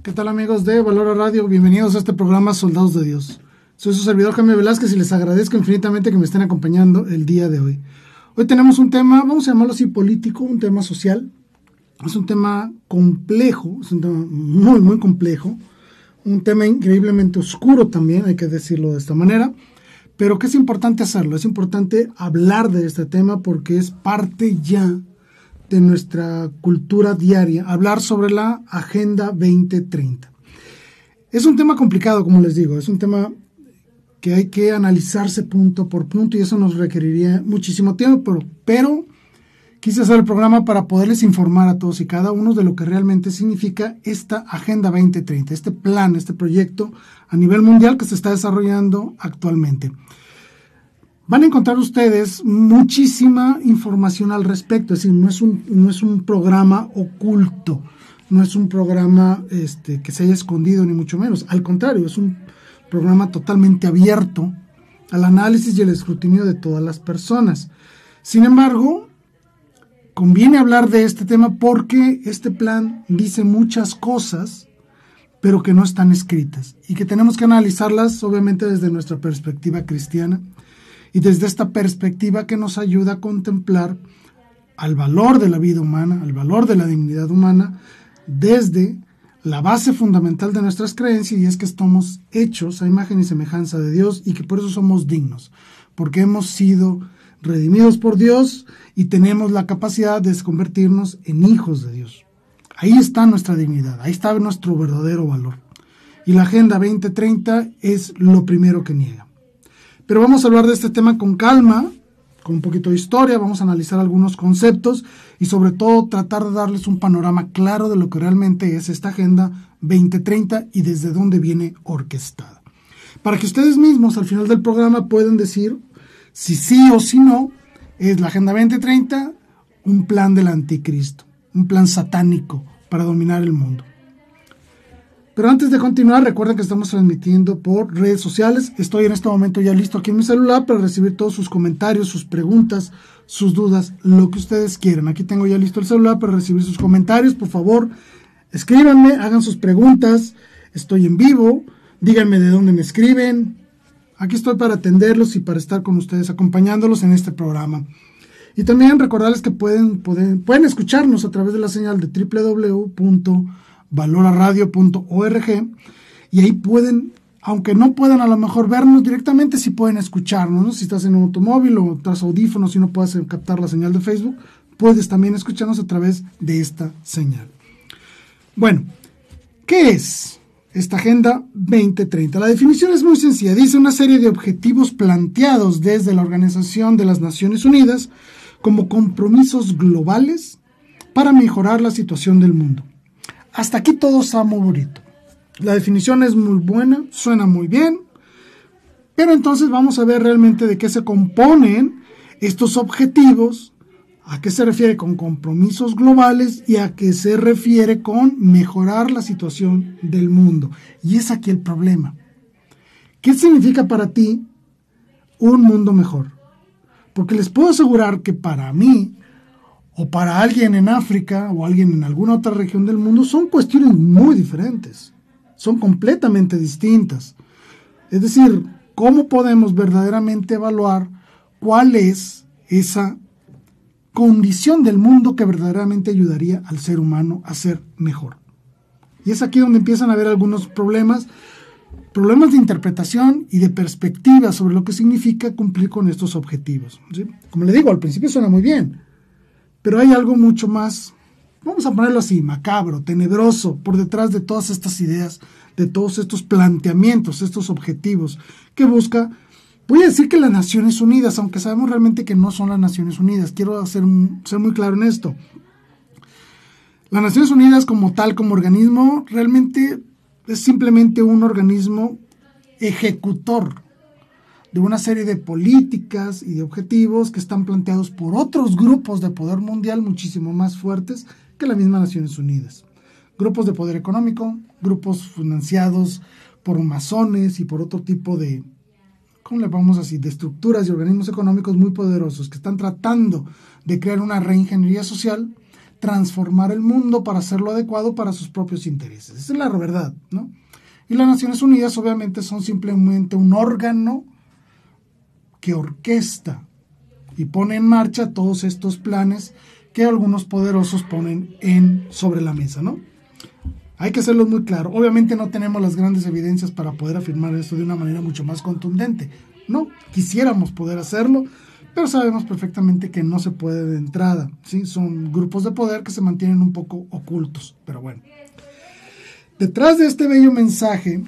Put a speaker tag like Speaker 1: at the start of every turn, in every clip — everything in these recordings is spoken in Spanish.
Speaker 1: ¿Qué tal, amigos de Valora Radio? Bienvenidos a este programa Soldados de Dios. Soy su servidor Jaime Velázquez y les agradezco infinitamente que me estén acompañando el día de hoy. Hoy tenemos un tema, vamos a llamarlo así, político, un tema social. Es un tema complejo, es un tema muy, muy complejo. Un tema increíblemente oscuro también, hay que decirlo de esta manera. Pero que es importante hacerlo, es importante hablar de este tema porque es parte ya de nuestra cultura diaria, hablar sobre la Agenda 2030. Es un tema complicado, como les digo, es un tema que hay que analizarse punto por punto y eso nos requeriría muchísimo tiempo, pero quise hacer el programa para poderles informar a todos y cada uno de lo que realmente significa esta Agenda 2030, este plan, este proyecto a nivel mundial que se está desarrollando actualmente. Van a encontrar ustedes muchísima información al respecto, es decir, no es un programa oculto, no es un programa que se haya escondido ni mucho menos, al contrario, es un programa totalmente abierto al análisis y el escrutinio de todas las personas. Sin embargo, conviene hablar de este tema porque este plan dice muchas cosas, pero que no están escritas y que tenemos que analizarlas obviamente desde nuestra perspectiva cristiana. Y desde esta perspectiva que nos ayuda a contemplar al valor de la vida humana, al valor de la dignidad humana, desde la base fundamental de nuestras creencias, y es que estamos hechos a imagen y semejanza de Dios y que por eso somos dignos, porque hemos sido redimidos por Dios y tenemos la capacidad de convertirnos en hijos de Dios. Ahí está nuestra dignidad, ahí está nuestro verdadero valor. Y la Agenda 2030 es lo primero que niega. Pero vamos a hablar de este tema con calma, con un poquito de historia, vamos a analizar algunos conceptos y sobre todo tratar de darles un panorama claro de lo que realmente es esta Agenda 2030 y desde dónde viene orquestada. Para que ustedes mismos al final del programa puedan decir si sí o si no es la Agenda 2030 un plan del anticristo, un plan satánico para dominar el mundo. Pero antes de continuar, recuerden que estamos transmitiendo por redes sociales. Estoy en este momento ya listo aquí en mi celular para recibir todos sus comentarios, sus preguntas, sus dudas, lo que ustedes quieran. Aquí tengo ya listo el celular para recibir sus comentarios. Por favor, escríbanme, hagan sus preguntas. Estoy en vivo. Díganme de dónde me escriben. Aquí estoy para atenderlos y para estar con ustedes, acompañándolos en este programa. Y también recordarles que pueden escucharnos a través de la señal de www.valoraradio.org y ahí pueden, aunque no puedan a lo mejor vernos directamente, sí pueden escucharnos, ¿no? Si estás en un automóvil o tras audífonos y no puedes captar la señal de Facebook, puedes también escucharnos a través de esta señal. Bueno, ¿qué es esta Agenda 2030? La definición es muy sencilla, dice una serie de objetivos planteados desde la Organización de las Naciones Unidas como compromisos globales para mejorar la situación del mundo. Hasta aquí todo está muy bonito. La definición es muy buena, suena muy bien, pero entonces vamos a ver realmente de qué se componen estos objetivos, a qué se refiere con compromisos globales y a qué se refiere con mejorar la situación del mundo. Y es aquí el problema. ¿Qué significa para ti un mundo mejor? Porque les puedo asegurar que para mí, o para alguien en África o alguien en alguna otra región del mundo, son cuestiones muy diferentes, son completamente distintas. Es decir, ¿cómo podemos verdaderamente evaluar cuál es esa condición del mundo que verdaderamente ayudaría al ser humano a ser mejor? Y es aquí donde empiezan a haber algunos problemas de interpretación y de perspectiva sobre lo que significa cumplir con estos objetivos, ¿sí? Como le digo, al principio suena muy bien, pero hay algo mucho más, vamos a ponerlo así, macabro, tenebroso, por detrás de todas estas ideas, de todos estos planteamientos, estos objetivos que busca, voy a decir que las Naciones Unidas, aunque sabemos realmente que no son las Naciones Unidas, quiero ser muy claro en esto. Las Naciones Unidas como tal, como organismo, realmente es simplemente un organismo ejecutor de una serie de políticas y de objetivos que están planteados por otros grupos de poder mundial muchísimo más fuertes que las mismas Naciones Unidas. Grupos de poder económico, grupos financiados por masones y por otro tipo de, ¿cómo le vamos a decir?, de estructuras y organismos económicos muy poderosos que están tratando de crear una reingeniería social, transformar el mundo para hacerlo adecuado para sus propios intereses. Esa es la verdad, ¿no? Y las Naciones Unidas obviamente son simplemente un órgano que orquesta y pone en marcha todos estos planes que algunos poderosos ponen sobre la mesa, ¿no? Hay que hacerlo muy claro. Obviamente no tenemos las grandes evidencias para poder afirmar esto de una manera mucho más contundente. No, quisiéramos poder hacerlo, pero sabemos perfectamente que no se puede de entrada, ¿sí? Son grupos de poder que se mantienen un poco ocultos, pero bueno. Detrás de este bello mensaje,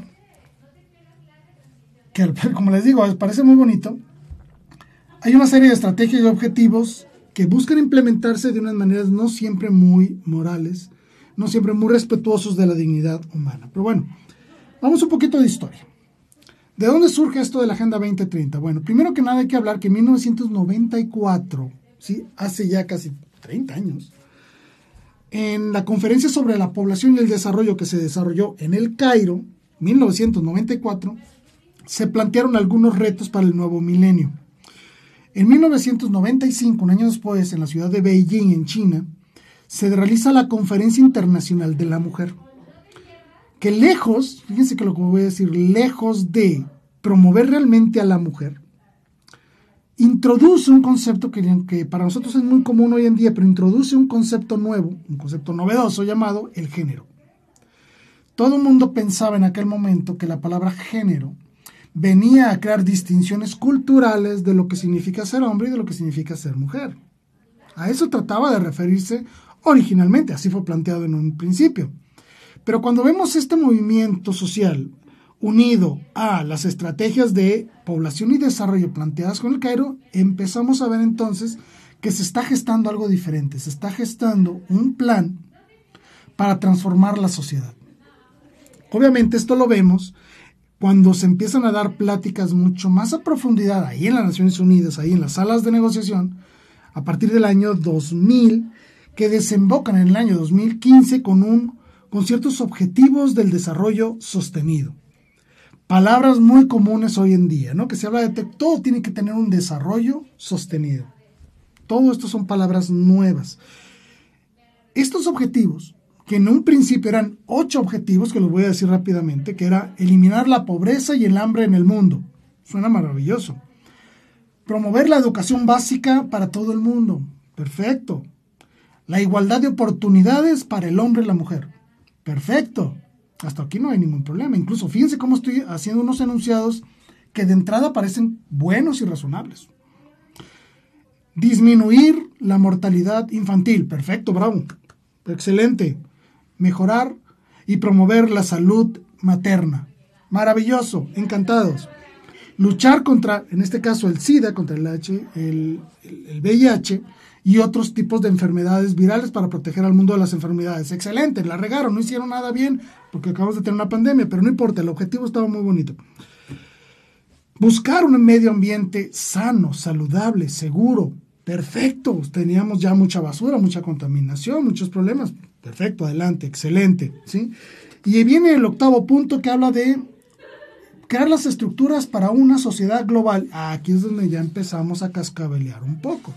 Speaker 1: que como les digo, parece muy bonito, hay una serie de estrategias y objetivos que buscan implementarse de unas maneras no siempre muy morales, no siempre muy respetuosos de la dignidad humana. Pero bueno, vamos un poquito de historia. ¿De dónde surge esto de la Agenda 2030? Bueno, primero que nada hay que hablar que en 1994, ¿sí? Hace ya casi 30 años, en la conferencia sobre la población y el desarrollo que se desarrolló en El Cairo, 1994, se plantearon algunos retos para el nuevo milenio. En 1995, un año después, en la ciudad de Beijing, en China, se realiza la Conferencia Internacional de la Mujer, que lejos, fíjense que lo que voy a decir, lejos de promover realmente a la mujer, introduce un concepto que para nosotros es muy común hoy en día, pero introduce un concepto nuevo, un concepto novedoso llamado el género. Todo el mundo pensaba en aquel momento que la palabra género venía a crear distinciones culturales de lo que significa ser hombre y de lo que significa ser mujer. A eso trataba de referirse originalmente, así fue planteado en un principio. Pero cuando vemos este movimiento social unido a las estrategias de población y desarrollo planteadas con el Cairo, empezamos a ver entonces que se está gestando algo diferente, se está gestando un plan para transformar la sociedad. Obviamente esto lo vemos cuando se empiezan a dar pláticas mucho más a profundidad ahí en las Naciones Unidas, ahí en las salas de negociación, a partir del año 2000, que desembocan en el año 2015 con ciertos objetivos del desarrollo sostenido. Palabras muy comunes hoy en día, ¿no? Que se habla de que todo tiene que tener un desarrollo sostenido. Todo esto son palabras nuevas. Estos objetivos, que en un principio eran 8 objetivos, que los voy a decir rápidamente, que era eliminar la pobreza y el hambre en el mundo. Suena maravilloso. Promover la educación básica para todo el mundo. Perfecto. La igualdad de oportunidades para el hombre y la mujer. Perfecto. Hasta aquí no hay ningún problema. Incluso fíjense cómo estoy haciendo unos enunciados que de entrada parecen buenos y razonables. Disminuir la mortalidad infantil. Perfecto, bravo. Excelente. Mejorar y promover la salud materna. Maravilloso. Encantados. Luchar contra, en este caso, el SIDA, contra el VIH y otros tipos de enfermedades virales para proteger al mundo de las enfermedades. Excelente, la regaron, no hicieron nada bien porque acabamos de tener una pandemia, pero no importa, el objetivo estaba muy bonito. Buscar un medio ambiente sano, saludable, seguro. Perfecto, teníamos ya mucha basura, mucha contaminación, muchos problemas. Perfecto, adelante, excelente, ¿sí? Y viene el 8º punto que habla de crear las estructuras para una sociedad global. Aquí es donde ya empezamos a cascabelear un poco.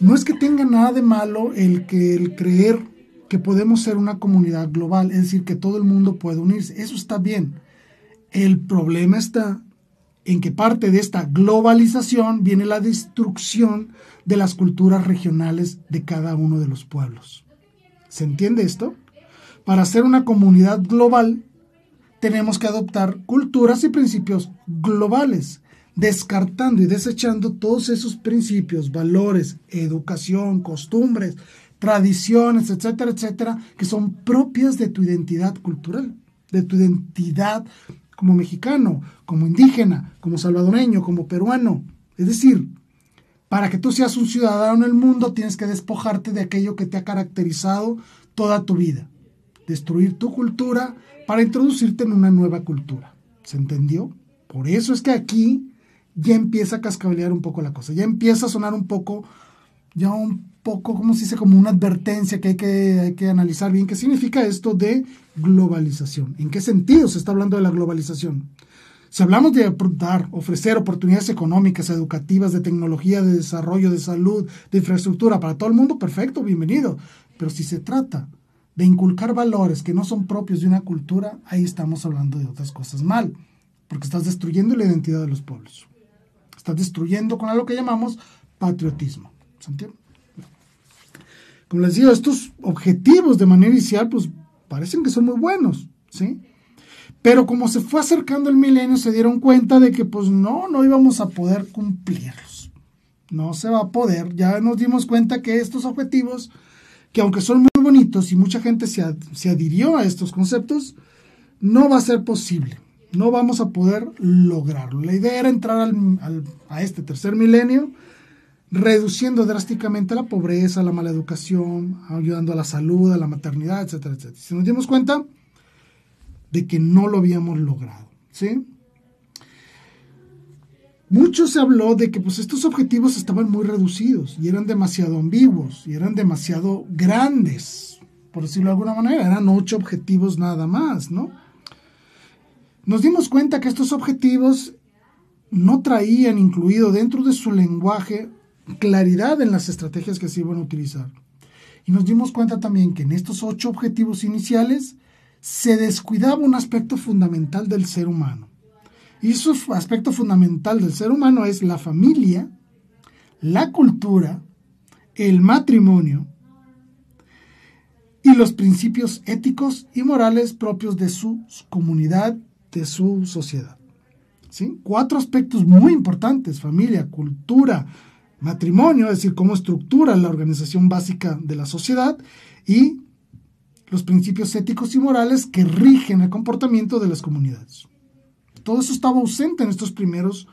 Speaker 1: No es que tenga nada de malo el creer que podemos ser una comunidad global, es decir, que todo el mundo puede unirse. Eso está bien. El problema está en que parte de esta globalización viene la destrucción de las culturas regionales de cada uno de los pueblos. ¿Se entiende esto? Para ser una comunidad global, tenemos que adoptar culturas y principios globales, descartando y desechando todos esos principios, valores, educación, costumbres, tradiciones, etcétera, etcétera, que son propias de tu identidad cultural, de tu identidad como mexicano, como indígena, como salvadoreño, como peruano. Es decir, para que tú seas un ciudadano en el mundo, tienes que despojarte de aquello que te ha caracterizado toda tu vida. Destruir tu cultura para introducirte en una nueva cultura. ¿Se entendió? Por eso es que aquí ya empieza a cascabelear un poco la cosa, ya empieza a sonar un poco, ¿cómo se dice? Como una advertencia que hay que analizar bien qué significa esto de globalización. ¿En qué sentido se está hablando de la globalización? Si hablamos de ofrecer oportunidades económicas, educativas, de tecnología, de desarrollo, de salud, de infraestructura para todo el mundo, perfecto, bienvenido. Pero si se trata de inculcar valores que no son propios de una cultura, ahí estamos hablando de otras cosas mal, porque estás destruyendo la identidad de los pueblos. Estás destruyendo con algo que llamamos patriotismo. ¿Se entiende? Como les digo, estos objetivos de manera inicial, pues parecen que son muy buenos, ¿sí? Pero como se fue acercando el milenio, se dieron cuenta de que pues no íbamos a poder cumplirlos. No se va a poder. Ya nos dimos cuenta que estos objetivos, que aunque son muy bonitos y mucha gente se adhirió a estos conceptos, no va a ser posible. No vamos a poder lograrlo. La idea era entrar a este tercer milenio reduciendo drásticamente la pobreza, la mala educación, ayudando a la salud, a la maternidad, etcétera, etcétera. Si nos dimos cuenta de que no lo habíamos logrado, ¿sí? Mucho se habló de que pues, estos objetivos estaban muy reducidos y eran demasiado ambiguos y eran demasiado grandes, por decirlo de alguna manera. Eran 8 objetivos nada más, ¿no? Nos dimos cuenta que estos objetivos no traían incluido dentro de su lenguaje claridad en las estrategias que se iban a utilizar. Y nos dimos cuenta también que en estos 8 objetivos iniciales se descuidaba un aspecto fundamental del ser humano. Y ese aspecto fundamental del ser humano es la familia, la cultura, el matrimonio y los principios éticos y morales propios de su comunidad, de su sociedad. ¿Sí? 4 aspectos muy importantes: familia, cultura, matrimonio, es decir, cómo estructura la organización básica de la sociedad, y los principios éticos y morales que rigen el comportamiento de las comunidades. Todo eso estaba ausente en estos primeros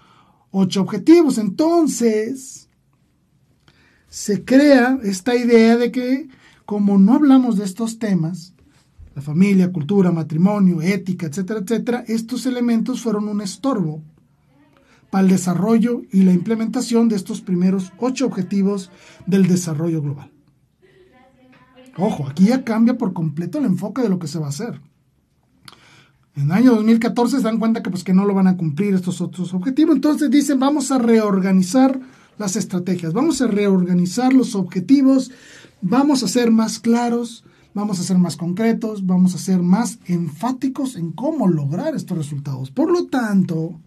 Speaker 1: 8 objetivos. Entonces, se crea esta idea de que, como no hablamos de estos temas, la familia, cultura, matrimonio, ética, etcétera, etcétera, estos elementos fueron un estorbo para el desarrollo y la implementación de estos primeros 8 objetivos del desarrollo global. Ojo, aquí ya cambia por completo el enfoque de lo que se va a hacer. En el año 2014 se dan cuenta que, pues, que no lo van a cumplir estos otros objetivos. Entonces dicen, vamos a reorganizar las estrategias, vamos a reorganizar los objetivos, vamos a ser más claros, vamos a ser más concretos, vamos a ser más enfáticos en cómo lograr estos resultados. Por lo tanto,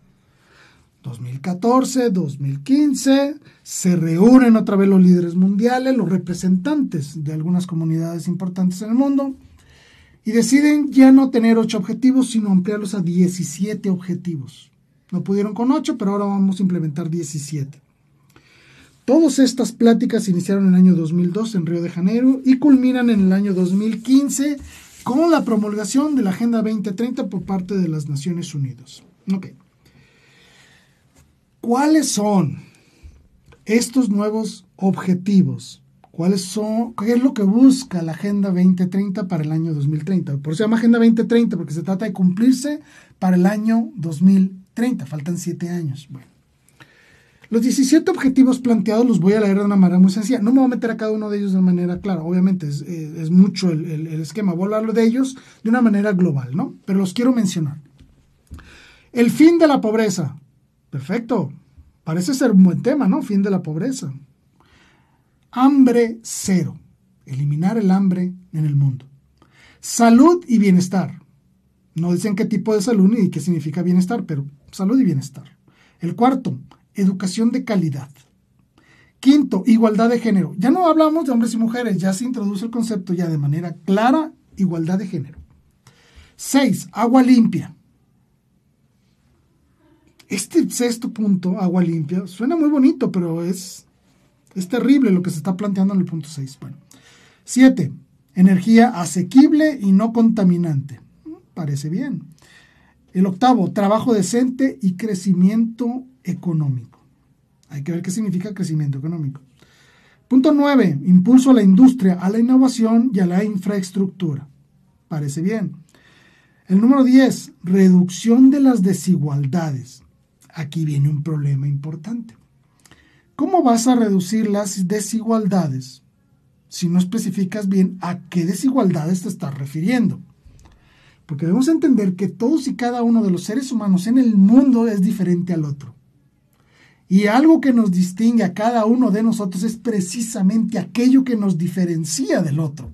Speaker 1: 2014, 2015, se reúnen otra vez los líderes mundiales, los representantes de algunas comunidades importantes en el mundo, y deciden ya no tener 8 objetivos, sino ampliarlos a 17 objetivos. No pudieron con 8, pero ahora vamos a implementar 17. Todas estas pláticas iniciaron en el año 2002 en Río de Janeiro y culminan en el año 2015 con la promulgación de la Agenda 2030 por parte de las Naciones Unidas. Okay. ¿Cuáles son estos nuevos objetivos? ¿Qué es lo que busca la Agenda 2030 para el año 2030? Por eso se llama Agenda 2030, porque se trata de cumplirse para el año 2030. Faltan 7 años. Bueno, los 17 objetivos planteados los voy a leer de una manera muy sencilla. No me voy a meter a cada uno de ellos de manera clara. Obviamente es mucho el esquema. Voy a hablar de ellos de una manera global, ¿no? Pero los quiero mencionar. El fin de la pobreza. Perfecto. Parece ser un buen tema, ¿no? Fin de la pobreza. Hambre cero. Eliminar el hambre en el mundo. Salud y bienestar. No dicen qué tipo de salud ni qué significa bienestar, pero salud y bienestar. El cuarto, educación de calidad. Quinto, igualdad de género. Ya no hablamos de hombres y mujeres, ya se introduce el concepto ya de manera clara, igualdad de género. 6, agua limpia. Este 6º punto, agua limpia, suena muy bonito, pero es terrible lo que se está planteando en el punto 6. Bueno. 7, energía asequible y no contaminante. Parece bien. El 8º, trabajo decente y crecimiento económico. Hay que ver qué significa crecimiento económico. Punto 9, impulso a la industria, a la innovación y a la infraestructura. Parece bien. El número 10, reducción de las desigualdades. Aquí viene un problema importante. ¿Cómo vas a reducir las desigualdades si no especificas bien a qué desigualdades te estás refiriendo? Porque debemos entender que todos y cada uno de los seres humanos en el mundo es diferente al otro. Y algo que nos distingue a cada uno de nosotros es precisamente aquello que nos diferencia del otro.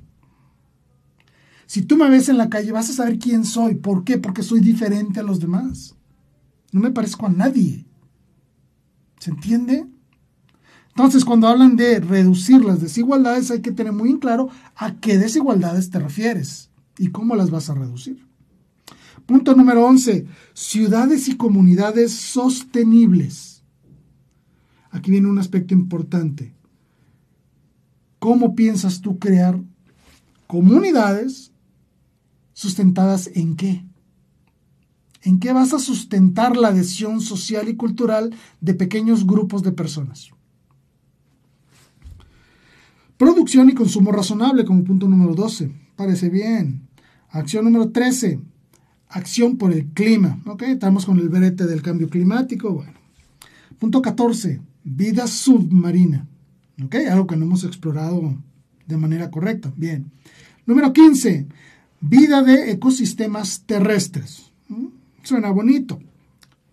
Speaker 1: Si tú me ves en la calle, vas a saber quién soy. ¿Por qué? Porque soy diferente a los demás. No me parezco a nadie. ¿Se entiende? Entonces, cuando hablan de reducir las desigualdades, hay que tener muy en claro a qué desigualdades te refieres y cómo las vas a reducir. Punto número 11. Ciudades y comunidades sostenibles. Aquí viene un aspecto importante. ¿Cómo piensas tú crear comunidades sustentadas en qué? ¿En qué vas a sustentar la adhesión social y cultural de pequeños grupos de personas? Producción y consumo razonable como punto número 12. Parece bien. Acción número 13. Acción por el clima. ¿Ok? Estamos con el brete del cambio climático. Bueno. Punto 14. Vida submarina. ¿Ok? Algo que no hemos explorado de manera correcta. Bien. Número 15. Vida de ecosistemas terrestres. Suena bonito.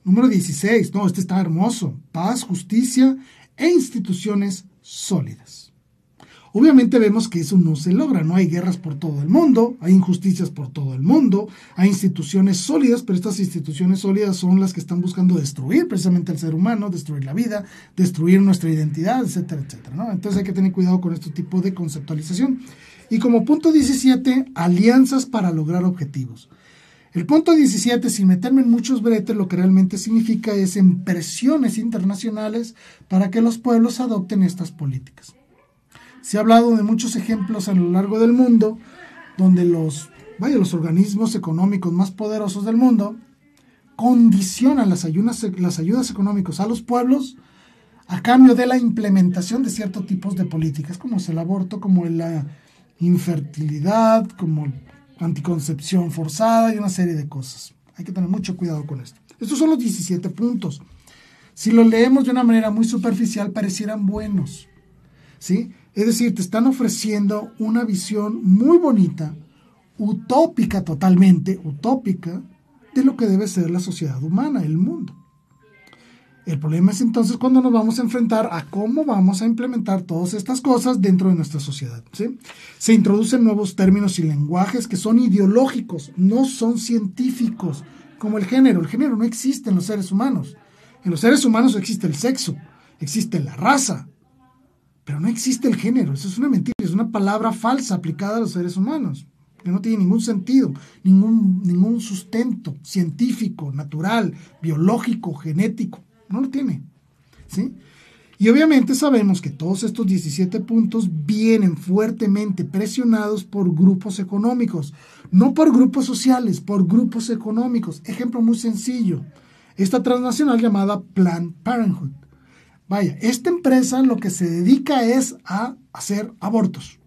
Speaker 1: Número 16. No, este está hermoso. Paz, justicia e instituciones sólidas. Obviamente vemos que eso no se logra, no hay guerras por todo el mundo, hay injusticias por todo el mundo, hay instituciones sólidas, pero estas instituciones sólidas son las que están buscando destruir precisamente al ser humano, destruir la vida, destruir nuestra identidad, etcétera, etcétera, ¿no? Entonces hay que tener cuidado con este tipo de conceptualización. Y como punto 17, alianzas para lograr objetivos. El punto 17, sin meterme en muchos bretes, lo que realmente significa es en presiones internacionales para que los pueblos adopten estas políticas. Se ha hablado de muchos ejemplos a lo largo del mundo donde los organismos económicos más poderosos del mundo condicionan las ayudas económicas a los pueblos a cambio de la implementación de ciertos tipos de políticas, como es el aborto, como la infertilidad, como anticoncepción forzada y una serie de cosas. Hay que tener mucho cuidado con esto. Estos son los 17 puntos. Si los leemos de una manera muy superficial, parecieran buenos, ¿sí? Es decir, te están ofreciendo una visión muy bonita, utópica totalmente, utópica, de lo que debe ser la sociedad humana, el mundo. El problema es entonces cuando nos vamos a enfrentar a cómo vamos a implementar todas estas cosas dentro de nuestra sociedad, ¿sí? Se introducen nuevos términos y lenguajes que son ideológicos, no son científicos, como el género. El género no existe en los seres humanos. En los seres humanos existe el sexo, existe la raza, pero no existe el género. Eso es una mentira, es una palabra falsa aplicada a los seres humanos, que no tiene ningún sentido, ningún sustento científico, natural, biológico, genético. No lo tiene, ¿sí? Y obviamente sabemos que todos estos 17 puntos vienen fuertemente presionados por grupos económicos, no por grupos sociales, por grupos económicos. Ejemplo muy sencillo, esta transnacional llamada Planned Parenthood. Vaya, esta empresa lo que se dedica es a hacer abortos.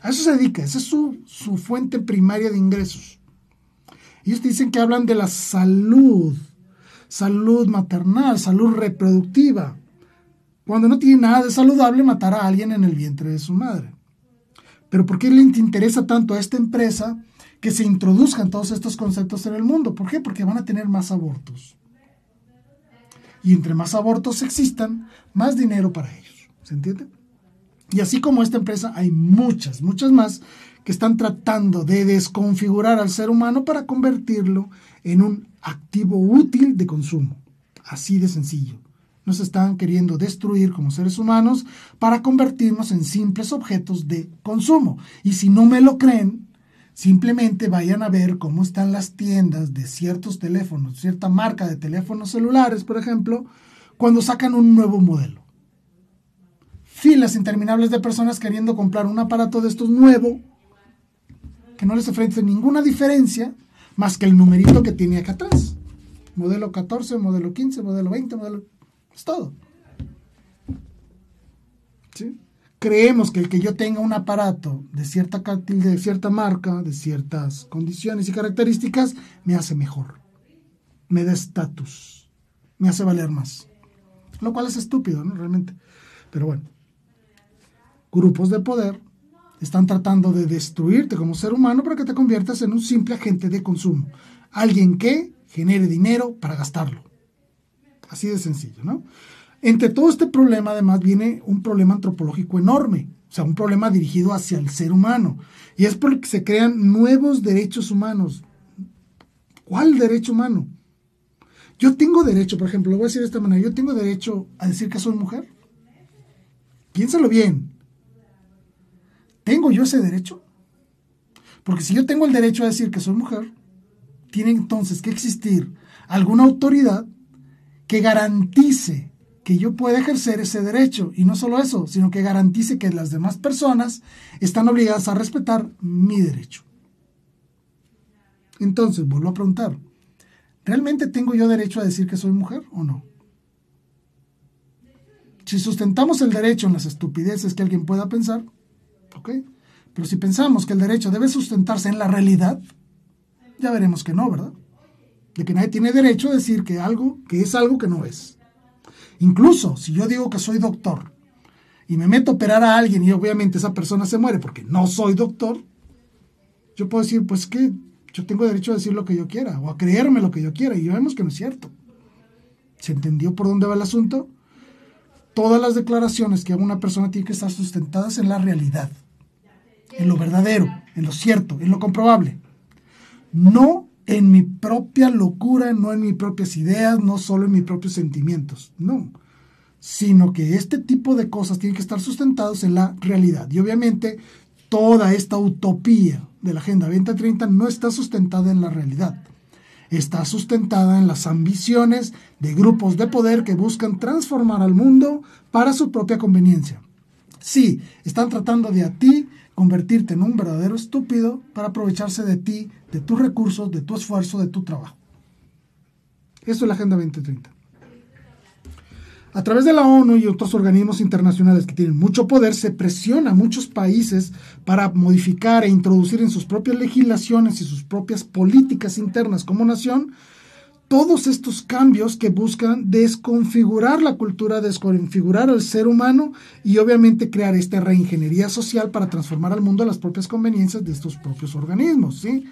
Speaker 1: A eso se dedica, esa es su fuente primaria de ingresos. Ellos dicen que hablan de la salud maternal, salud reproductiva, cuando no tiene nada de saludable matar a alguien en el vientre de su madre. Pero ¿por qué le interesa tanto a esta empresa que se introduzcan todos estos conceptos en el mundo? ¿Por qué? Porque van a tener más abortos. Y entre más abortos existan, más dinero para ellos. ¿Se entiende? Y así como esta empresa, hay muchas más que están tratando de desconfigurar al ser humano para convertirlo en un activo útil de consumo. Así de sencillo. Nos están queriendo destruir como seres humanos para convertirnos en simples objetos de consumo. Y si no me lo creen, simplemente vayan a ver cómo están las tiendas de ciertos teléfonos, cierta marca de teléfonos celulares, por ejemplo, cuando sacan un nuevo modelo. Filas interminables de personas queriendo comprar un aparato de estos nuevo, que no les ofrece ninguna diferencia más que el numerito que tiene acá atrás. Modelo 14, modelo 15, modelo 20, modelo... Es todo. ¿Sí? Creemos que el que yo tenga un aparato de cierta marca, de ciertas condiciones y características, me hace mejor. Me da estatus. Me hace valer más. Lo cual es estúpido, ¿no? Realmente. Pero bueno. Grupos de poder Están tratando de destruirte como ser humano para que te conviertas en un simple agente de consumo. Alguien que genere dinero para gastarlo. Así de sencillo, ¿no? Entre todo este problema, además, viene un problema antropológico enorme. O sea, un problema dirigido hacia el ser humano. Y es porque se crean nuevos derechos humanos. ¿Cuál derecho humano? Yo tengo derecho, por ejemplo, lo voy a decir de esta manera, yo tengo derecho a decir que soy mujer. Piénsalo bien. ¿Tengo yo ese derecho? Porque si yo tengo el derecho a decir que soy mujer, tiene entonces que existir alguna autoridad que garantice que yo pueda ejercer ese derecho. Y no solo eso, sino que garantice que las demás personas están obligadas a respetar mi derecho. Entonces, vuelvo a preguntar, ¿realmente tengo yo derecho a decir que soy mujer o no? Si sustentamos el derecho en las estupideces que alguien pueda pensar, ¿ok? Pero si pensamos que el derecho debe sustentarse en la realidad, ya veremos que no, ¿verdad? De que nadie tiene derecho a decir que es algo que no es. Incluso si yo digo que soy doctor y me meto a operar a alguien y obviamente esa persona se muere porque no soy doctor, yo puedo decir, pues que yo tengo derecho a decir lo que yo quiera o a creerme lo que yo quiera, y ya vemos que no es cierto. ¿Se entendió por dónde va el asunto? Todas las declaraciones que haga una persona tienen que estar sustentadas en la realidad, en lo verdadero, en lo cierto, en lo comprobable. No en mi propia locura, no en mis propias ideas, no solo en mis propios sentimientos, no. Sino que este tipo de cosas tienen que estar sustentados en la realidad. Y obviamente toda esta utopía de la Agenda 2030 no está sustentada en la realidad. Está sustentada en las ambiciones de grupos de poder que buscan transformar al mundo para su propia conveniencia. Sí, están tratando de a ti convertirte en un verdadero estúpido para aprovecharse de ti, de tus recursos, de tu esfuerzo, de tu trabajo. Eso es la Agenda 2030. A través de la ONU y otros organismos internacionales que tienen mucho poder, se presiona a muchos países para modificar e introducir en sus propias legislaciones y sus propias políticas internas como nación todos estos cambios que buscan desconfigurar la cultura, desconfigurar al ser humano y obviamente crear esta reingeniería social para transformar al mundo a las propias conveniencias de estos propios organismos, ¿sí?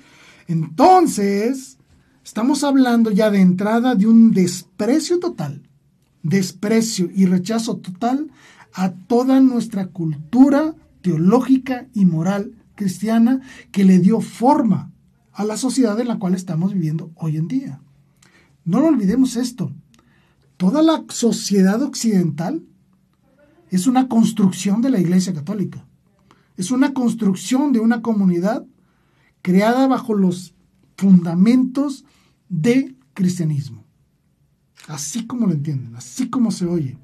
Speaker 1: Entonces, estamos hablando ya de entrada de un desprecio total, desprecio y rechazo total a toda nuestra cultura teológica y moral cristiana que le dio forma a la sociedad en la cual estamos viviendo hoy en día. No lo olvidemos esto. Toda la sociedad occidental es una construcción de la Iglesia Católica. Es una construcción de una comunidad creada bajo los fundamentos del cristianismo. Así como lo entienden, así como se oye.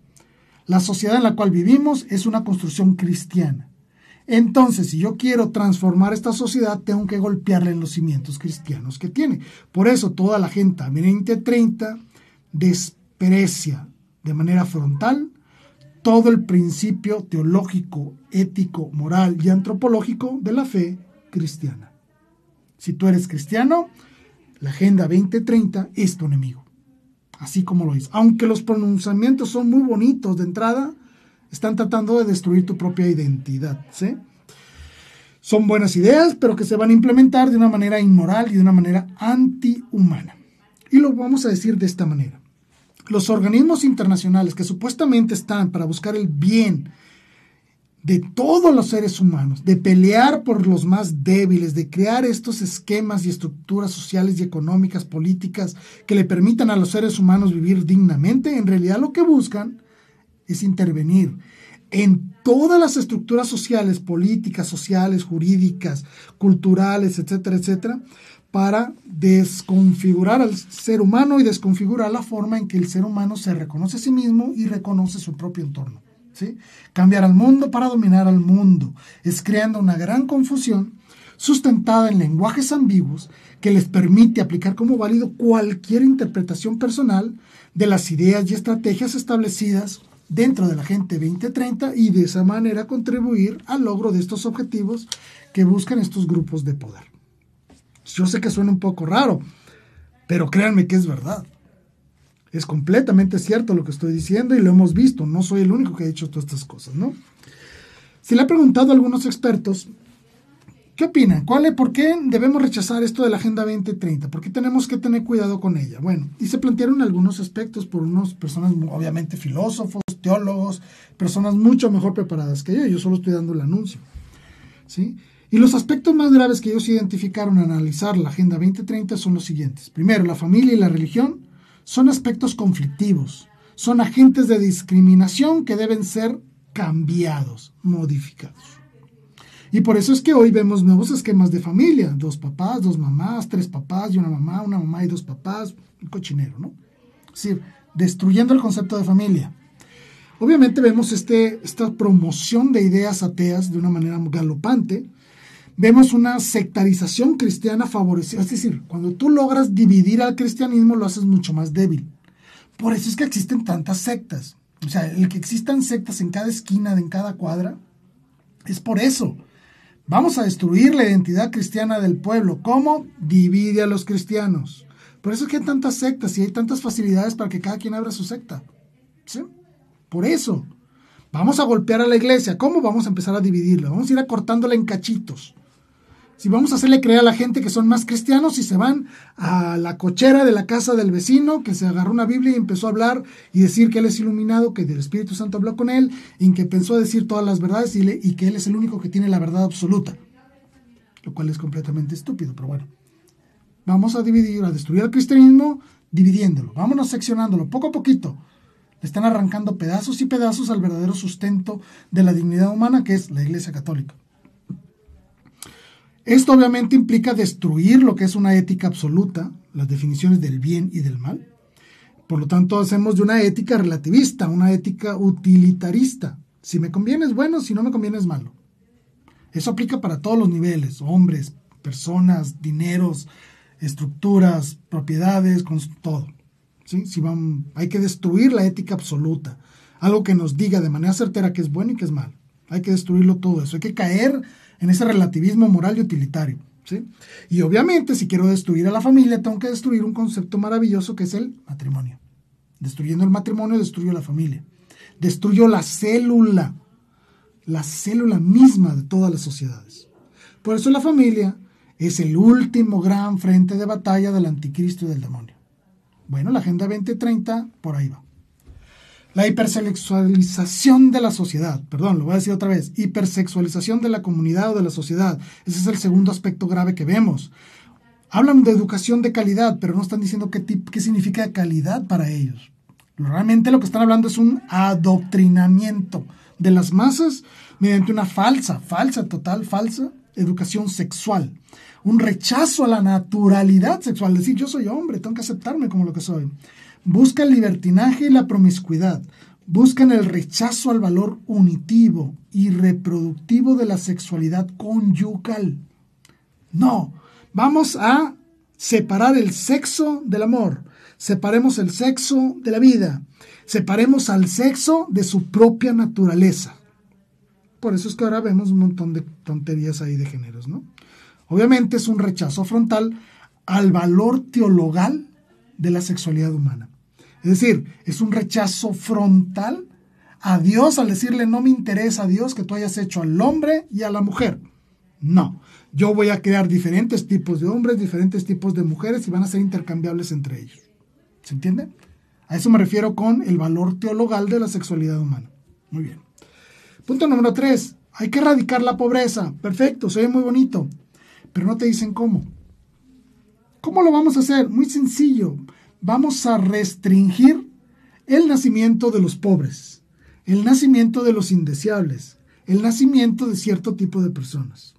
Speaker 1: La sociedad en la cual vivimos es una construcción cristiana. Entonces, si yo quiero transformar esta sociedad, tengo que golpearle en los cimientos cristianos que tiene. Por eso, toda la Agenda 2030 desprecia de manera frontal todo el principio teológico, ético, moral y antropológico de la fe cristiana. Si tú eres cristiano, la Agenda 2030 es tu enemigo. Así como lo es. Aunque los pronunciamientos son muy bonitos de entrada, están tratando de destruir tu propia identidad, ¿sí? Son buenas ideas, pero que se van a implementar de una manera inmoral y de una manera antihumana. Y lo vamos a decir de esta manera. Los organismos internacionales que supuestamente están para buscar el bien de todos los seres humanos, de pelear por los más débiles, de crear estos esquemas y estructuras sociales y económicas, políticas, que le permitan a los seres humanos vivir dignamente, en realidad lo que buscan es intervenir en todas las estructuras sociales, políticas, sociales, jurídicas, culturales, etcétera, etcétera, para desconfigurar al ser humano y desconfigurar la forma en que el ser humano se reconoce a sí mismo y reconoce su propio entorno, ¿sí? Cambiar al mundo para dominar al mundo. Es creando una gran confusión sustentada en lenguajes ambiguos que les permite aplicar como válido cualquier interpretación personal de las ideas y estrategias establecidas dentro de la Agenda 2030 y de esa manera contribuir al logro de estos objetivos que buscan estos grupos de poder. Yo sé que suena un poco raro, pero créanme que es verdad. Es completamente cierto lo que estoy diciendo y lo hemos visto. No soy el único que ha dicho todas estas cosas, ¿no? Se le ha preguntado a algunos expertos, ¿qué opinan? ¿Por qué debemos rechazar esto de la Agenda 2030? ¿Por qué tenemos que tener cuidado con ella? Bueno, y se plantearon algunos aspectos por unas personas, obviamente filósofos, teólogos, personas mucho mejor preparadas que yo solo estoy dando el anuncio, ¿sí? Y los aspectos más graves que ellos identificaron al analizar la Agenda 2030 son los siguientes. Primero, la familia y la religión son aspectos conflictivos, son agentes de discriminación que deben ser cambiados, modificados. Y por eso es que hoy vemos nuevos esquemas de familia, 2 papás, 2 mamás, 3 papás y una mamá y 2 papás, un cochinero, ¿no? Es decir, destruyendo el concepto de familia. Obviamente vemos esta promoción de ideas ateas de una manera galopante. Vemos una sectarización cristiana favorecida, es decir, cuando tú logras dividir al cristianismo lo haces mucho más débil. Por eso es que existen tantas sectas. O sea, el que existan sectas en cada esquina, en cada cuadra, es por eso. Vamos a destruir la identidad cristiana del pueblo. ¿Cómo? Divide a los cristianos. Por eso es que hay tantas sectas y hay tantas facilidades para que cada quien abra su secta. ¿Sí? Por eso. Vamos a golpear a la iglesia. ¿Cómo? Vamos a empezar a dividirla. Vamos a ir acortándola en cachitos. Si vamos a hacerle creer a la gente que son más cristianos y se van a la cochera de la casa del vecino que se agarró una Biblia y empezó a hablar y decir que él es iluminado, que el Espíritu Santo habló con él y que pensó decir todas las verdades y que él es el único que tiene la verdad absoluta, lo cual es completamente estúpido, pero bueno. Vamos a dividir, a destruir el cristianismo dividiéndolo, vámonos seccionándolo poco a poquito. Le están arrancando pedazos y pedazos al verdadero sustento de la dignidad humana que es la Iglesia Católica. Esto obviamente implica destruir lo que es una ética absoluta, las definiciones del bien y del mal. Por lo tanto, hacemos de una ética relativista, una ética utilitarista. Si me conviene es bueno, si no me conviene es malo. Eso aplica para todos los niveles, hombres, personas, dineros, estructuras, propiedades, con todo. ¿Sí? Hay que destruir la ética absoluta, algo que nos diga de manera certera que es bueno y que es malo. Hay que destruirlo todo eso, hay que caer en ese relativismo moral y utilitario, ¿sí? Y obviamente, si quiero destruir a la familia, tengo que destruir un concepto maravilloso que es el matrimonio. Destruyendo el matrimonio, destruyo la familia. Destruyo la célula misma de todas las sociedades. Por eso la familia es el último gran frente de batalla del anticristo y del demonio. Bueno, la Agenda 2030 por ahí va. La hipersexualización de la sociedad, lo voy a decir otra vez, hipersexualización de la comunidad o de la sociedad. Ese es el segundo aspecto grave que vemos. Hablan de educación de calidad, pero no están diciendo qué significa calidad para ellos. Realmente lo que están hablando es un adoctrinamiento de las masas mediante una falsa educación sexual. Un rechazo a la naturalidad sexual, decir yo soy hombre, tengo que aceptarme como lo que soy. Buscan el libertinaje y la promiscuidad. Buscan el rechazo al valor unitivo y reproductivo de la sexualidad conyugal. No, vamos a separar el sexo del amor. Separemos el sexo de la vida. Separemos al sexo de su propia naturaleza. Por eso es que ahora vemos un montón de tonterías ahí de géneros, ¿no? Obviamente es un rechazo frontal al valor teologal de la sexualidad humana. Es decir, es un rechazo frontal a Dios al decirle no me interesa a Dios que tú hayas hecho al hombre y a la mujer. No, yo voy a crear diferentes tipos de hombres, diferentes tipos de mujeres y van a ser intercambiables entre ellos. ¿Se entiende? A eso me refiero con el valor teologal de la sexualidad humana. Muy bien. Punto número 3. Hay que erradicar la pobreza. Perfecto, se ve muy bonito. Pero no te dicen cómo. ¿Cómo lo vamos a hacer? Muy sencillo. Vamos a restringir el nacimiento de los pobres, el nacimiento de los indeseables, el nacimiento de cierto tipo de personas.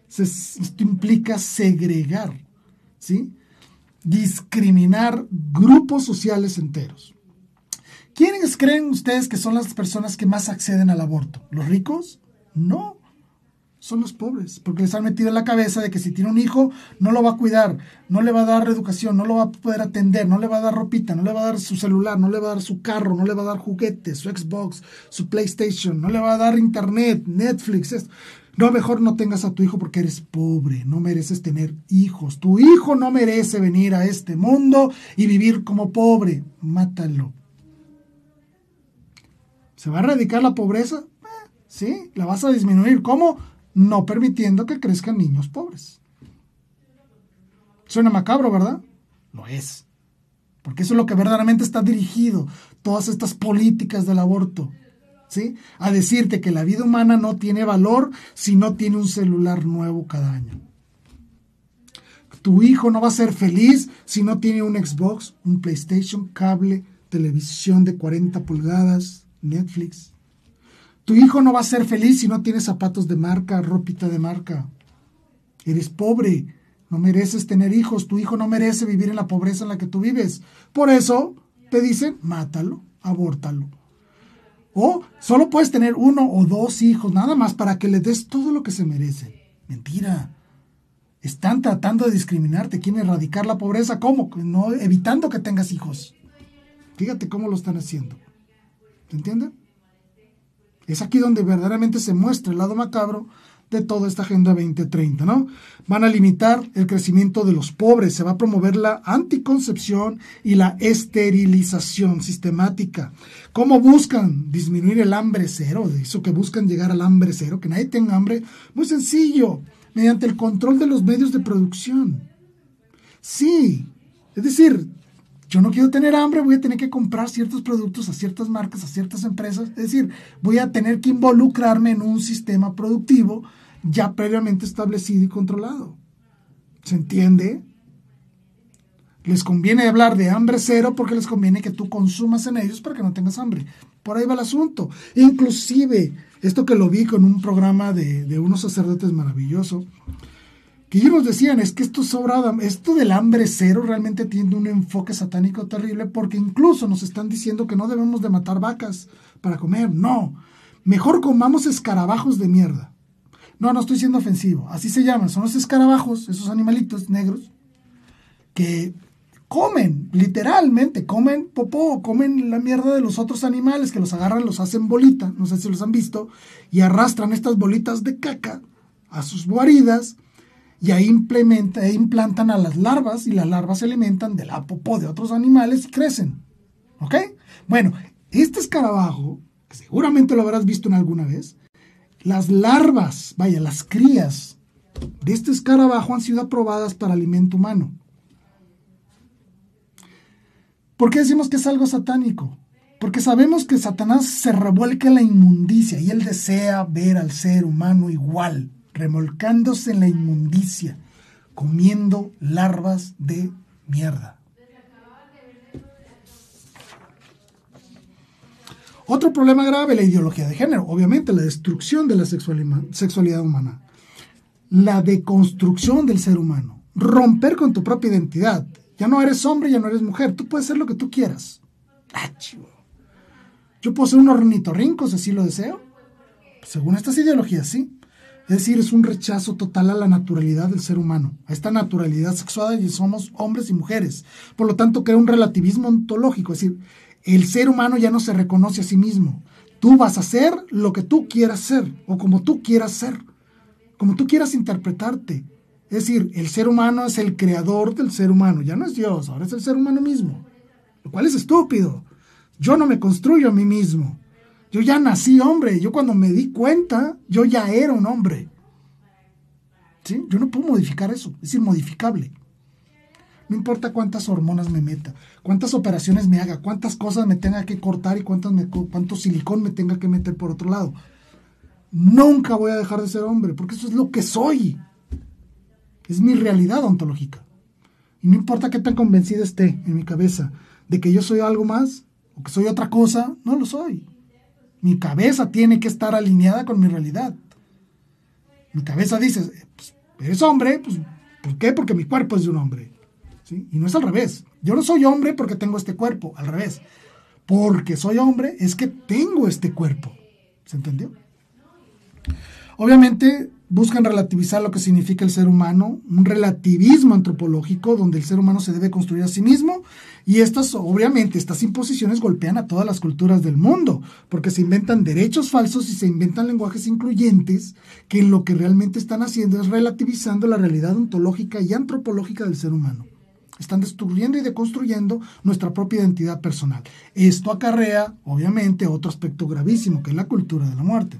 Speaker 1: Esto implica segregar, ¿sí? Discriminar grupos sociales enteros. ¿Quiénes creen ustedes que son las personas que más acceden al aborto? ¿Los ricos? No. Son los pobres, porque les han metido en la cabeza de que si tiene un hijo, no lo va a cuidar, no le va a dar educación, no lo va a poder atender, no le va a dar ropita, no le va a dar su celular, no le va a dar su carro, no le va a dar juguetes, su Xbox, su PlayStation, no le va a dar internet, Netflix. Esto. No, mejor no tengas a tu hijo porque eres pobre, no mereces tener hijos. Tu hijo no merece venir a este mundo y vivir como pobre. Mátalo. ¿Se va a erradicar la pobreza? ¿sí? La vas a disminuir. ¿Cómo? No permitiendo que crezcan niños pobres. Suena macabro, ¿verdad? Lo es. Porque eso es lo que verdaderamente está dirigido, todas estas políticas del aborto, ¿sí? A decirte que la vida humana no tiene valor si no tiene un celular nuevo cada año. Tu hijo no va a ser feliz si no tiene un Xbox, un PlayStation, cable, televisión de 40 pulgadas, Netflix. Tu hijo no va a ser feliz si no tiene zapatos de marca, ropita de marca. Eres pobre, no mereces tener hijos, tu hijo no merece vivir en la pobreza en la que tú vives. Por eso te dicen, mátalo, abórtalo. O solo puedes tener 1 o 2 hijos, nada más para que le des todo lo que se merecen. Mentira. Están tratando de discriminarte, quieren erradicar la pobreza. ¿Cómo? No, evitando que tengas hijos. Fíjate cómo lo están haciendo. ¿Se entiende? Es aquí donde verdaderamente se muestra el lado macabro de toda esta Agenda 2030, ¿no? Van a limitar el crecimiento de los pobres, se va a promover la anticoncepción y la esterilización sistemática. ¿Cómo buscan disminuir el hambre cero? De eso que buscan llegar al hambre cero, que nadie tenga hambre. Muy sencillo, mediante el control de los medios de producción. Sí, es decir, yo no quiero tener hambre, voy a tener que comprar ciertos productos a ciertas marcas, a ciertas empresas. Es decir, voy a tener que involucrarme en un sistema productivo ya previamente establecido y controlado. ¿Se entiende? Les conviene hablar de hambre cero porque les conviene que tú consumas en ellos para que no tengas hambre. Por ahí va el asunto. Inclusive, esto que lo vi con un programa de unos sacerdotes maravilloso, que ellos nos decían, es que esto del hambre cero realmente tiene un enfoque satánico terrible, porque incluso nos están diciendo que no debemos de matar vacas para comer. No, mejor comamos escarabajos de mierda. No estoy siendo ofensivo, así se llaman, son los escarabajos, esos animalitos negros, que comen, literalmente, comen popó, comen la mierda de los otros animales, que los agarran, los hacen bolita, no sé si los han visto, y arrastran estas bolitas de caca a sus guaridas, y ahí implantan a las larvas, y las larvas se alimentan de la popó de otros animales y crecen. ¿Ok? Bueno, este escarabajo, que seguramente lo habrás visto en alguna vez, las larvas, las crías de este escarabajo han sido aprobadas para alimento humano. ¿Por qué decimos que es algo satánico? Porque sabemos que Satanás se revuelca en la inmundicia y él desea ver al ser humano igual, remolcándose en la inmundicia, comiendo larvas de mierda. Otro problema grave, la ideología de género, obviamente la destrucción de la sexualidad humana, la deconstrucción del ser humano, romper con tu propia identidad. Ya no eres hombre, ya no eres mujer, tú puedes ser lo que tú quieras. Chivo. Yo puedo ser un ornitorrinco si así lo deseo. Según estas ideologías, sí. Es decir, es un rechazo total a la naturalidad del ser humano, a esta naturalidad sexual, y somos hombres y mujeres. Por lo tanto, crea un relativismo ontológico, es decir, el ser humano ya no se reconoce a sí mismo. Tú vas a ser lo que tú quieras ser, o como tú quieras ser, como tú quieras interpretarte. Es decir, el ser humano es el creador del ser humano, ya no es Dios, ahora es el ser humano mismo, lo cual es estúpido. Yo no me construyo a mí mismo. Yo ya nací hombre, yo cuando me di cuenta, yo ya era un hombre. ¿Sí? Yo no puedo modificar eso, es inmodificable. No importa cuántas hormonas me meta, cuántas operaciones me haga, cuántas cosas me tenga que cortar y cuánto silicón me tenga que meter por otro lado. Nunca voy a dejar de ser hombre, porque eso es lo que soy. Es mi realidad ontológica. Y no importa qué tan convencida esté en mi cabeza de que yo soy algo más, o que soy otra cosa, no lo soy. Mi cabeza tiene que estar alineada con mi realidad. Mi cabeza dice, pues, eres hombre, pues, ¿por qué? Porque mi cuerpo es de un hombre. ¿Sí? Y no es al revés. Yo no soy hombre porque tengo este cuerpo, al revés. Porque soy hombre es que tengo este cuerpo. ¿Se entendió? Obviamente buscan relativizar lo que significa el ser humano, un relativismo antropológico donde el ser humano se debe construir a sí mismo, y estas imposiciones golpean a todas las culturas del mundo, porque se inventan derechos falsos y se inventan lenguajes incluyentes que lo que realmente están haciendo es relativizando la realidad ontológica y antropológica del ser humano. Están destruyendo y deconstruyendo nuestra propia identidad personal. Esto acarrea, obviamente, otro aspecto gravísimo, que es la cultura de la muerte.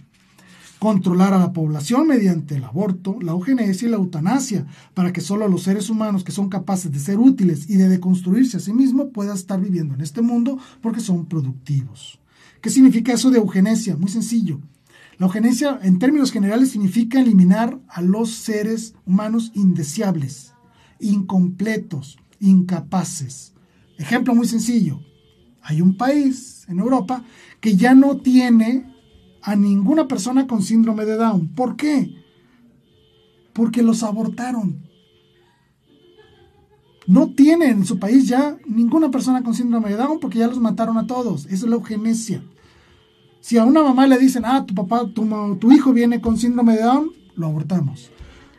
Speaker 1: controlar a la población mediante el aborto, la eugenesia y la eutanasia, para que solo los seres humanos que son capaces de ser útiles y de deconstruirse a sí mismos puedan estar viviendo en este mundo porque son productivos. ¿Qué significa eso de eugenesia? Muy sencillo. La eugenesia, en términos generales, significa eliminar a los seres humanos indeseables, incompletos, incapaces. Ejemplo muy sencillo. Hay un país en Europa que ya no tiene a ninguna persona con síndrome de Down. ¿Por qué? Porque los abortaron. No tiene en su país ya ninguna persona con síndrome de Down porque ya los mataron a todos. Eso es la eugenesia. Si a una mamá le dicen, tu hijo viene con síndrome de Down, lo abortamos.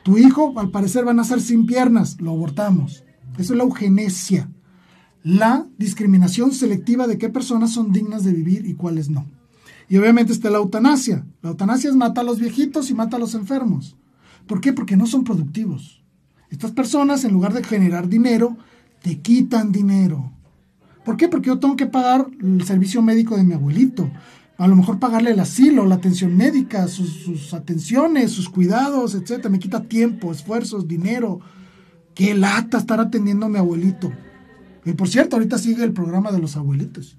Speaker 1: Tu hijo, al parecer, va a nacer sin piernas, lo abortamos. Eso es la eugenesia. La discriminación selectiva de qué personas son dignas de vivir y cuáles no. Y obviamente está la eutanasia. La eutanasia es mata a los viejitos y mata a los enfermos. ¿Por qué? Porque no son productivos. Estas personas, en lugar de generar dinero, te quitan dinero. ¿Por qué? Porque yo tengo que pagar el servicio médico de mi abuelito. A lo mejor pagarle el asilo, la atención médica, sus atenciones, sus cuidados, etc. Me quita tiempo, esfuerzos, dinero. Qué lata estar atendiendo a mi abuelito. Y por cierto, ahorita sigue el programa de los abuelitos.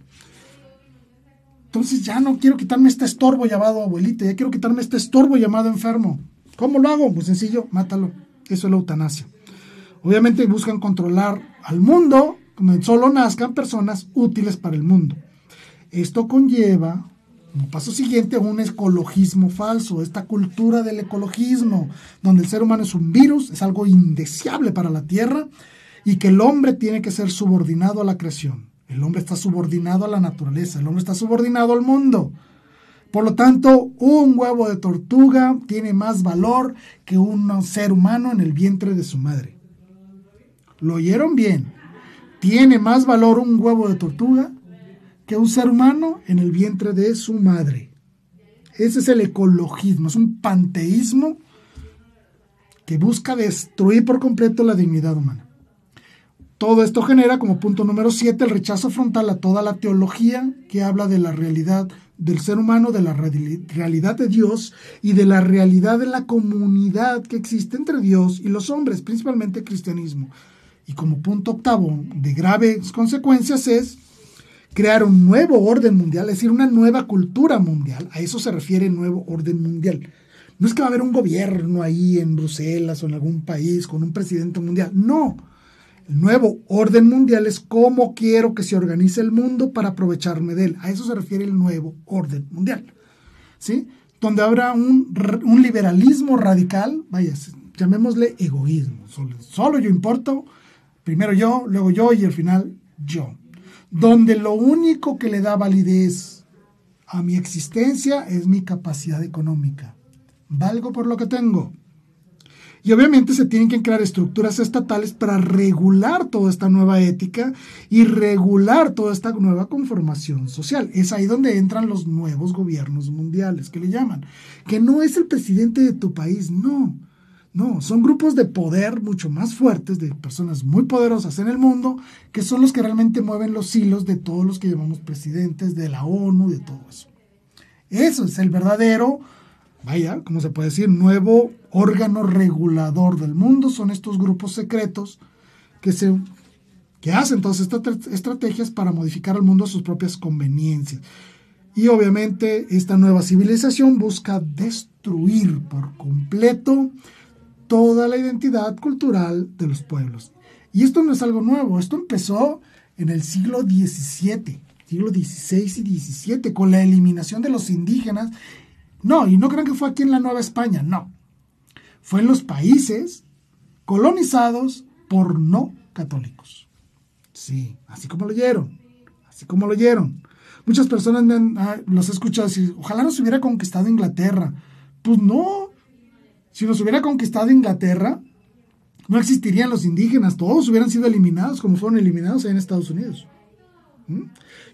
Speaker 1: Entonces ya no quiero quitarme este estorbo llamado abuelito, ya quiero quitarme este estorbo llamado enfermo. ¿Cómo lo hago? Muy sencillo, mátalo. Eso es la eutanasia. Obviamente buscan controlar al mundo, donde solo nazcan personas útiles para el mundo. Esto conlleva, como paso siguiente, un ecologismo falso, esta cultura del ecologismo, donde el ser humano es un virus, es algo indeseable para la Tierra, y que el hombre tiene que ser subordinado a la creación. El hombre está subordinado a la naturaleza, el hombre está subordinado al mundo. Por lo tanto, un huevo de tortuga tiene más valor que un ser humano en el vientre de su madre. ¿Lo oyeron bien? Tiene más valor un huevo de tortuga que un ser humano en el vientre de su madre. Ese es el ecologismo, es un panteísmo que busca destruir por completo la dignidad humana. Todo esto genera, como punto número 7, el rechazo frontal a toda la teología que habla de la realidad del ser humano, de la realidad de Dios y de la realidad de la comunidad que existe entre Dios y los hombres, principalmente el cristianismo. Y como punto octavo de graves consecuencias es crear un nuevo orden mundial, es decir, una nueva cultura mundial. A eso se refiere el nuevo orden mundial. No es que va a haber un gobierno ahí en Bruselas o en algún país con un presidente mundial. No. El nuevo orden mundial es cómo quiero que se organice el mundo para aprovecharme de él. A eso se refiere el nuevo orden mundial. ¿Sí? Donde habrá un liberalismo radical, vaya, llamémosle egoísmo. Solo yo importo, primero yo, luego yo y al final yo. Donde lo único que le da validez a mi existencia es mi capacidad económica. Valgo por lo que tengo. Y obviamente se tienen que crear estructuras estatales para regular toda esta nueva ética y regular toda esta nueva conformación social. Es ahí donde entran los nuevos gobiernos mundiales, que le llaman. Que no es el presidente de tu país, no. No, son grupos de poder mucho más fuertes, de personas muy poderosas en el mundo, que son los que realmente mueven los hilos de todos los que llamamos presidentes, de la ONU, de todo eso. Eso es el verdadero, vaya, ¿cómo se puede decir? Nuevo órgano regulador del mundo. Son estos grupos secretos que hacen todas estas estrategias para modificar al mundo a sus propias conveniencias. Y obviamente esta nueva civilización busca destruir por completo toda la identidad cultural de los pueblos. Y esto no es algo nuevo, esto empezó en el siglo XVII, siglo XVI y XVII, con la eliminación de los indígenas. No, y no crean que fue aquí en la Nueva España, no. Fue en los países colonizados por no católicos. Sí, así como lo oyeron, así como lo oyeron. Muchas personas los he escuchado decir, ojalá nos hubiera conquistado Inglaterra. Pues no, si nos hubiera conquistado Inglaterra, no existirían los indígenas, todos hubieran sido eliminados como fueron eliminados ahí en Estados Unidos.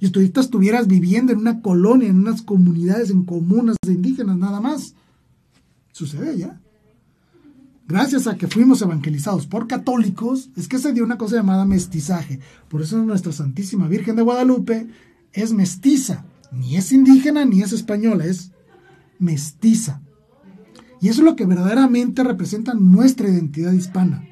Speaker 1: Y tú ahorita estuvieras viviendo en una colonia, en unas comunidades, en comunas de indígenas, nada más. Sucede ya. Gracias a que fuimos evangelizados por católicos, es que se dio una cosa llamada mestizaje. Por eso nuestra Santísima Virgen de Guadalupe es mestiza. Ni es indígena ni es española, es mestiza. Y eso es lo que verdaderamente representa nuestra identidad hispana,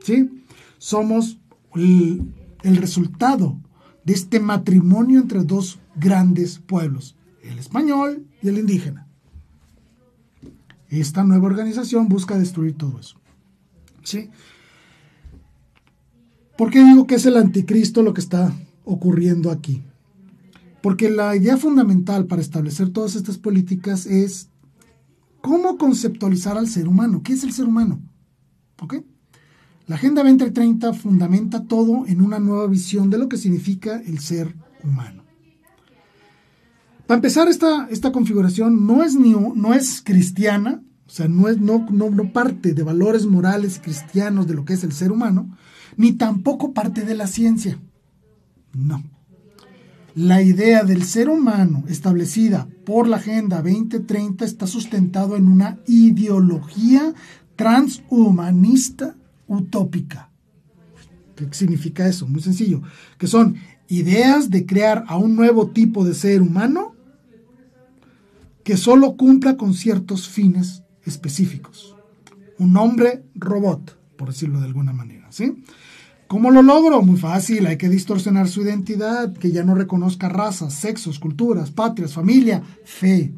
Speaker 1: ¿sí? Somos el resultado de este matrimonio entre dos grandes pueblos, el español y el indígena. Esta nueva organización busca destruir todo eso, ¿sí? ¿Por qué digo que es el anticristo lo que está ocurriendo aquí? Porque la idea fundamental para establecer todas estas políticas es cómo conceptualizar al ser humano. ¿Qué es el ser humano? ¿Ok? La Agenda 2030 fundamenta todo en una nueva visión de lo que significa el ser humano. Para empezar, esta configuración no es cristiana, o sea, no parte de valores morales cristianos de lo que es el ser humano, ni tampoco parte de la ciencia. No. La idea del ser humano establecida por la Agenda 2030 está sustentado en una ideología transhumanista utópica. ¿Qué significa eso? Muy sencillo. Que son ideas de crear a un nuevo tipo de ser humano que solo cumpla con ciertos fines específicos. Un hombre robot, por decirlo de alguna manera, ¿sí? ¿Cómo lo logro? Muy fácil, hay que distorsionar su identidad, que ya no reconozca razas, sexos, culturas, patrias, familia, fe.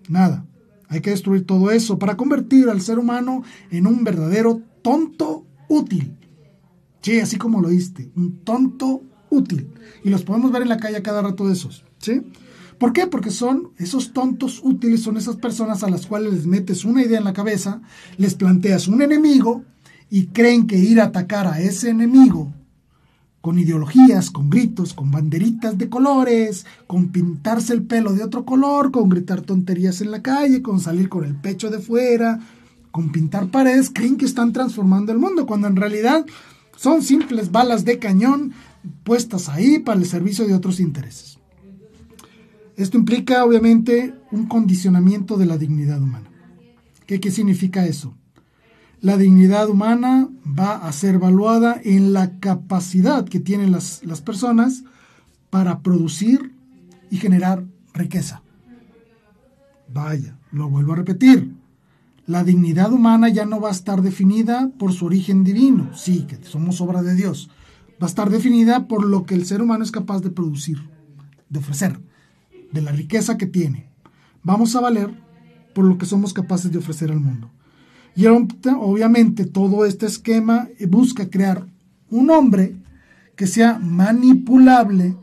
Speaker 1: Nada, hay que destruir todo eso para convertir al ser humano en un verdadero tonto útil. Sí, así como lo oíste, un tonto útil. Y los podemos ver en la calle a cada rato de esos, ¿sí? ¿Por qué? Porque son esos tontos útiles, son esas personas a las cuales les metes una idea en la cabeza, les planteas un enemigo y creen que ir a atacar a ese enemigo con ideologías, con gritos, con banderitas de colores, con pintarse el pelo de otro color, con gritar tonterías en la calle, con salir con el pecho de fuera, con pintar paredes, creen que están transformando el mundo, cuando en realidad son simples balas de cañón puestas ahí para el servicio de otros intereses. Esto implica, obviamente, un condicionamiento de la dignidad humana. ¿Qué significa eso? La dignidad humana va a ser evaluada en la capacidad que tienen las personas para producir y generar riqueza. Vaya, lo vuelvo a repetir. La dignidad humana ya no va a estar definida por su origen divino. Sí, que somos obra de Dios. Va a estar definida por lo que el ser humano es capaz de producir, de ofrecer, de la riqueza que tiene. Vamos a valer por lo que somos capaces de ofrecer al mundo. Y obviamente todo este esquema busca crear un hombre que sea manipulable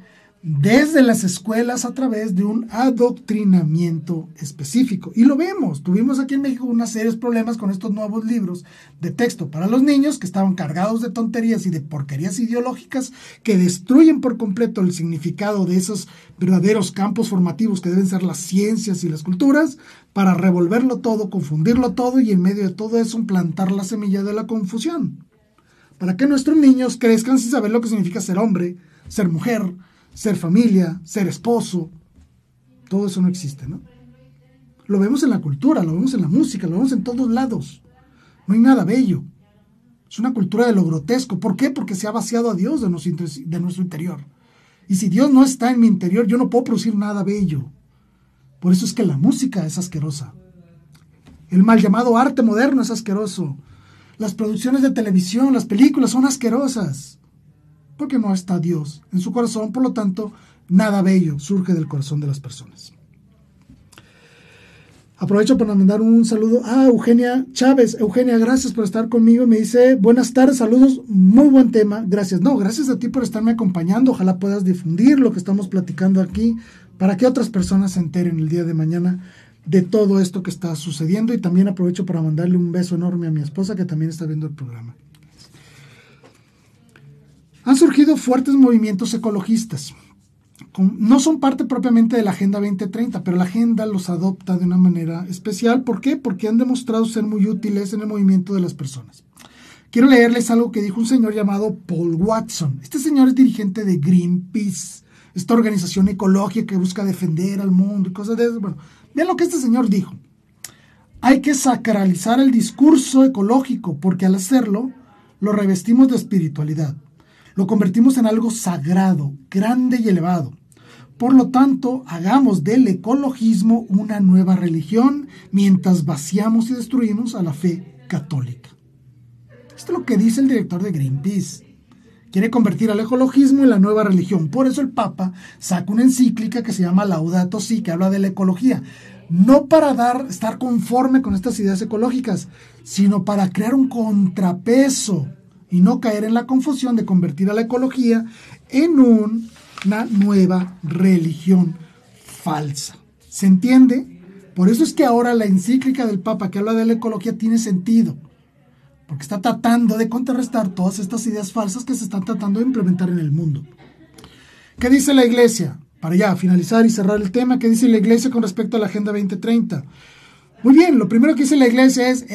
Speaker 1: desde las escuelas a través de un adoctrinamiento específico. Y lo vemos, tuvimos aquí en México unos serios problemas con estos nuevos libros de texto para los niños que estaban cargados de tonterías y de porquerías ideológicas que destruyen por completo el significado de esos verdaderos campos formativos que deben ser las ciencias y las culturas, para revolverlo todo, confundirlo todo y en medio de todo eso plantar la semilla de la confusión. Para que nuestros niños crezcan sin saber lo que significa ser hombre, ser mujer, ser familia, ser esposo. Todo eso no existe, ¿no? Lo vemos en la cultura, lo vemos en la música, lo vemos en todos lados. No hay nada bello. Es una cultura de lo grotesco. ¿Por qué? Porque se ha vaciado a Dios de nuestro interior. Y si Dios no está en mi interior, yo no puedo producir nada bello. Por eso es que la música es asquerosa. El mal llamado arte moderno es asqueroso. Las producciones de televisión, las películas son asquerosas. Porque no está Dios en su corazón, por lo tanto, nada bello surge del corazón de las personas. Aprovecho para mandar un saludo a Eugenia Chávez. Eugenia, gracias por estar conmigo. Me dice, buenas tardes, saludos, muy buen tema. Gracias. No, gracias a ti por estarme acompañando. Ojalá puedas difundir lo que estamos platicando aquí para que otras personas se enteren el día de mañana de todo esto que está sucediendo. Y también aprovecho para mandarle un beso enorme a mi esposa que también está viendo el programa. Han surgido fuertes movimientos ecologistas. No son parte propiamente de la Agenda 2030, pero la agenda los adopta de una manera especial. ¿Por qué? Porque han demostrado ser muy útiles en el movimiento de las personas. Quiero leerles algo que dijo un señor llamado Paul Watson. Este señor es dirigente de Greenpeace, esta organización ecológica que busca defender al mundo y cosas de eso. Bueno, vean lo que este señor dijo. Hay que sacralizar el discurso ecológico porque al hacerlo lo revestimos de espiritualidad. Lo convertimos en algo sagrado, grande y elevado. Por lo tanto, hagamos del ecologismo una nueva religión mientras vaciamos y destruimos a la fe católica. Esto es lo que dice el director de Greenpeace. Quiere convertir al ecologismo en la nueva religión. Por eso el Papa saca una encíclica que se llama Laudato Si, que habla de la ecología. No para estar conforme con estas ideas ecológicas, sino para crear un contrapeso y no caer en la confusión de convertir a la ecología en una nueva religión falsa. ¿Se entiende? Por eso es que ahora la encíclica del Papa que habla de la ecología tiene sentido, porque está tratando de contrarrestar todas estas ideas falsas que se están tratando de implementar en el mundo. ¿Qué dice la Iglesia? Para ya finalizar y cerrar el tema, ¿qué dice la Iglesia con respecto a la Agenda 2030? Muy bien, lo primero que dice la Iglesia es,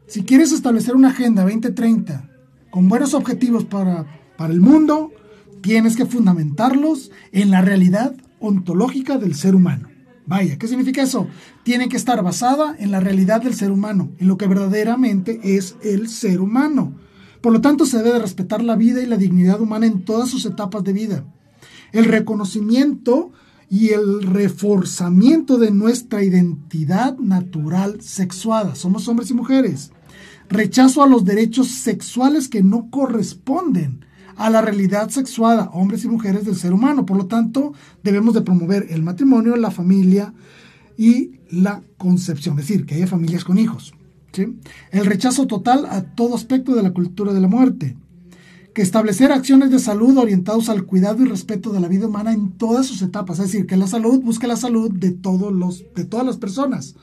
Speaker 1: si quieres establecer una Agenda 2030 con buenos objetivos para el mundo, tienes que fundamentarlos en la realidad ontológica del ser humano. Vaya, ¿qué significa eso? Tiene que estar basada en la realidad del ser humano, en lo que verdaderamente es el ser humano. Por lo tanto, se debe respetar la vida y la dignidad humana en todas sus etapas de vida. El reconocimiento y el reforzamiento de nuestra identidad natural sexuada. Somos hombres y mujeres. Rechazo a los derechos sexuales que no corresponden a la realidad sexuada, hombres y mujeres del ser humano. Por lo tanto, debemos de promover el matrimonio, la familia y la concepción, es decir, que haya familias con hijos, ¿sí? El rechazo total a todo aspecto de la cultura de la muerte. Que establecer acciones de salud orientados al cuidado y respeto de la vida humana en todas sus etapas, es decir, que la salud busque la salud de todas las personas.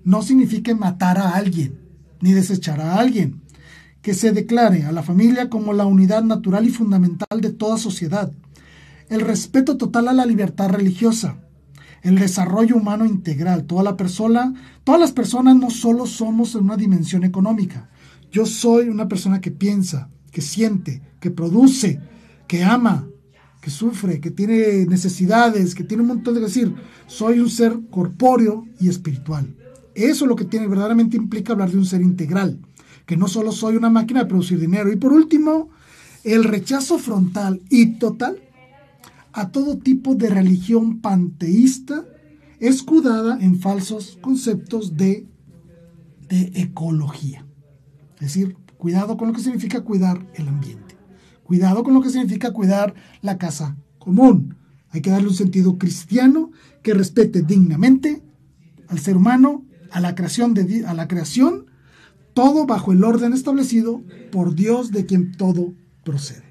Speaker 1: No significa matar a alguien, ni desechar a alguien. Que se declare a la familia como la unidad natural y fundamental de toda sociedad, el respeto total a la libertad religiosa, el desarrollo humano integral. Todas las personas no solo somos en una dimensión económica. Yo soy una persona que piensa, que siente, que produce, que ama, que sufre, que tiene necesidades, que tiene un montón de decir. Soy un ser corpóreo y espiritual. Eso es lo que verdaderamente implica hablar de un ser integral, que no solo soy una máquina de producir dinero. Y por último, el rechazo frontal y total a todo tipo de religión panteísta escudada en falsos conceptos de ecología. Es decir, cuidado con lo que significa cuidar el ambiente. Cuidado con lo que significa cuidar la casa común. Hay que darle un sentido cristiano que respete dignamente al ser humano, a la creación, todo bajo el orden establecido por Dios, de quien todo procede.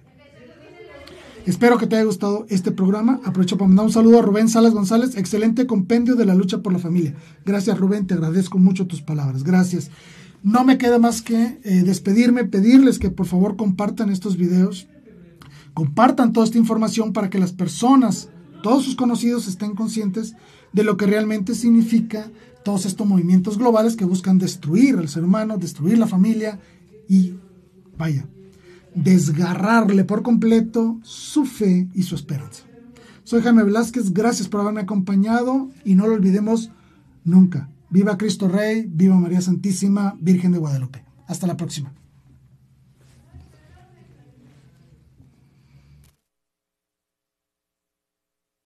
Speaker 1: Espero que te haya gustado este programa. Aprovecho para mandar un saludo a Rubén Salas González. Excelente compendio de la lucha por la familia. Gracias, Rubén, te agradezco mucho tus palabras. Gracias. No me queda más que despedirme, pedirles que por favor compartan estos videos, compartan toda esta información para que las personas, todos sus conocidos, estén conscientes de lo que realmente significa todos estos movimientos globales que buscan destruir al ser humano, destruir la familia y, desgarrarle por completo su fe y su esperanza. Soy Jaime Velázquez, gracias por haberme acompañado y no lo olvidemos nunca. Viva Cristo Rey, viva María Santísima, Virgen de Guadalupe. Hasta la próxima.